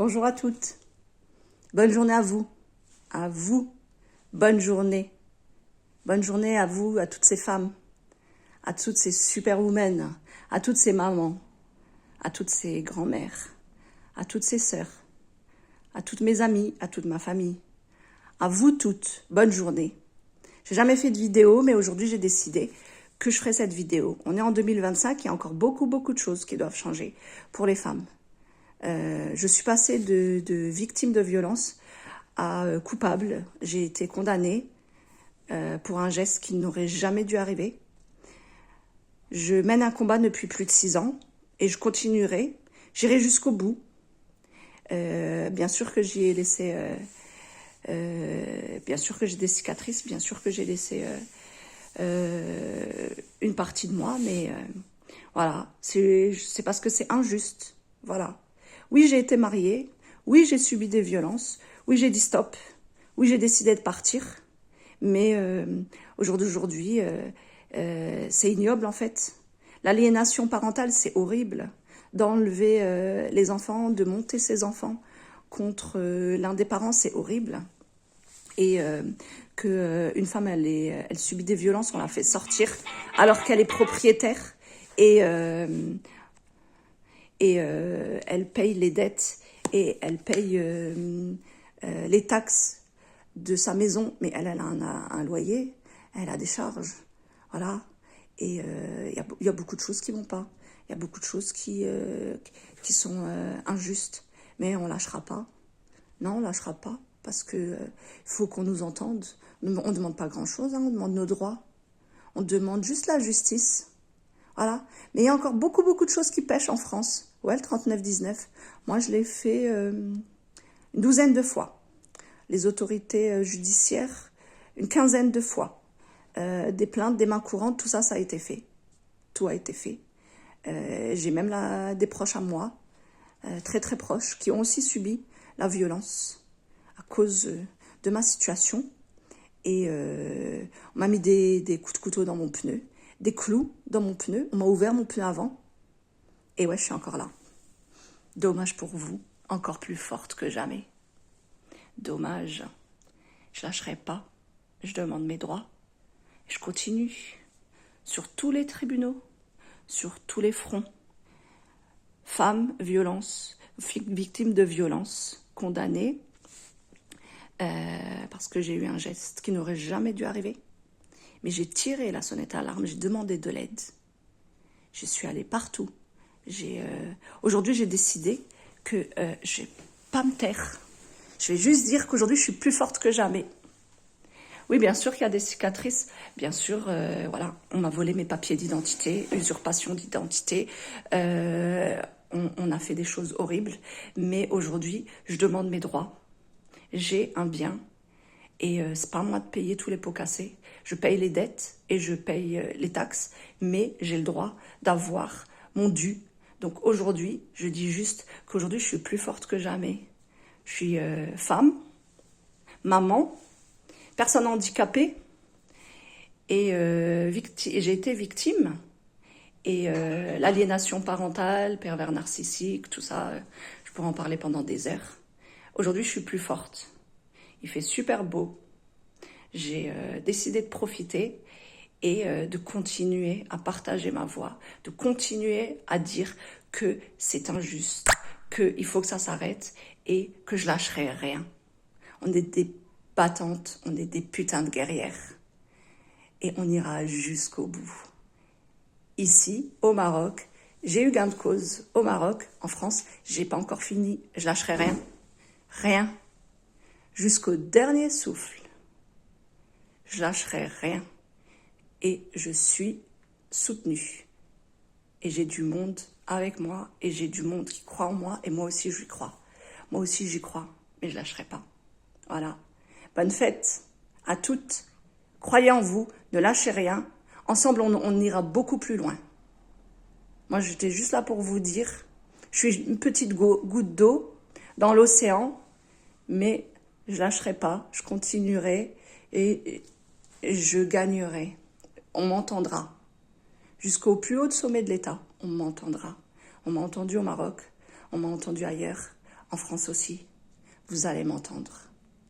Bonjour à toutes. Bonne journée à vous. À vous. Bonne journée. Bonne journée à vous, à toutes ces femmes, à toutes ces superwomen, à toutes ces mamans, à toutes ces grand-mères, à toutes ces sœurs, à toutes mes amies, à toute ma famille. À vous toutes, bonne journée. J'ai jamais fait de vidéo, mais aujourd'hui j'ai décidé que je ferai cette vidéo. On est en 2025, il y a encore beaucoup de choses qui doivent changer pour les femmes. Je suis passée de victime de violence à coupable. J'ai été condamnée pour un geste qui n'aurait jamais dû arriver. Je mène un combat depuis plus de 6 ans et je continuerai. J'irai jusqu'au bout. Bien sûr que j'y ai laissé... bien sûr que j'ai des cicatrices, bien sûr que j'ai laissé une partie de moi, mais voilà, c'est parce que c'est injuste. Voilà. Oui, j'ai été mariée. Oui, j'ai subi des violences. Oui, j'ai dit stop. Oui, j'ai décidé de partir. Mais aujourd'hui, c'est ignoble en fait. L'aliénation parentale, c'est horrible. D'enlever les enfants, de monter ses enfants contre l'un des parents, c'est horrible. Et qu'une femme, elle subit des violences, on la fait sortir alors qu'elle est propriétaire. Et elle paye les dettes et elle paye les taxes de sa maison, mais elle a un loyer, elle a des charges, voilà. Et il y a beaucoup de choses qui vont pas, il y a beaucoup de choses qui sont injustes, mais on lâchera pas. Non, on lâchera pas, parce que faut qu'on nous entende. On demande pas grand-chose, hein, on demande nos droits, on demande juste la justice. Voilà. Mais il y a encore beaucoup de choses qui pêchent en France. Ouais, le 39-19. Moi, je l'ai fait une 12aine de fois. Les autorités judiciaires, une 15aine de fois. Des plaintes, des mains courantes, tout ça, ça a été fait. Tout a été fait. J'ai même des proches à moi, très proches, qui ont aussi subi la violence à cause de ma situation. Et on m'a mis des coups de couteau dans mon pneu. Des clous dans mon pneu. On m'a ouvert mon pneu avant. Et ouais, je suis encore là. Dommage pour vous, encore plus forte que jamais. Dommage. Je lâcherai pas. Je demande mes droits. Je continue. Sur tous les tribunaux. Sur tous les fronts. Femmes, violence, victimes de violence, condamnées. Parce que j'ai eu un geste qui n'aurait jamais dû arriver. Mais j'ai tiré la sonnette à alarme, j'ai demandé de l'aide. Je suis allée partout. Aujourd'hui, j'ai décidé que je ne vais pas me taire. Je vais juste dire qu'aujourd'hui, je suis plus forte que jamais. Oui, bien sûr qu'il y a des cicatrices. Bien sûr, voilà, on m'a volé mes papiers d'identité, usurpation d'identité. On a fait des choses horribles. Mais aujourd'hui, je demande mes droits. J'ai un bien. Et c'est pas à moi de payer tous les pots cassés. Je paye les dettes et je paye les taxes, mais j'ai le droit d'avoir mon dû. Donc aujourd'hui, je dis juste qu'aujourd'hui, je suis plus forte que jamais. Je suis femme, maman, personne handicapée, et j'ai été victime. Et l'aliénation parentale, pervers narcissique, tout ça, je pourrais en parler pendant des heures. Aujourd'hui, je suis plus forte. Il fait super beau. J'ai décidé de profiter et de continuer à partager ma voix, de continuer à dire que c'est injuste, qu'il faut que ça s'arrête et que je lâcherai rien. On est des battantes, on est des putains de guerrières et on ira jusqu'au bout. Ici, au Maroc, j'ai eu gain de cause. Au Maroc, en France, j'ai pas encore fini. Je lâcherai rien. Rien. Jusqu'au dernier souffle. Je lâcherai rien. Et je suis soutenue. Et j'ai du monde avec moi. Et j'ai du monde qui croit en moi. Et moi aussi, j'y crois. Moi aussi, j'y crois. Mais je lâcherai pas. Voilà. Bonne fête à toutes. Croyez en vous. Ne lâchez rien. Ensemble, on ira beaucoup plus loin. Moi, j'étais juste là pour vous dire. Je suis une petite goutte d'eau dans l'océan. Mais je lâcherai pas. Je continuerai. Et je gagnerai. On m'entendra. Jusqu'au plus haut sommet de l'État, on m'entendra. On m'a entendu au Maroc, on m'a entendu ailleurs. en France aussi. Vous allez m'entendre.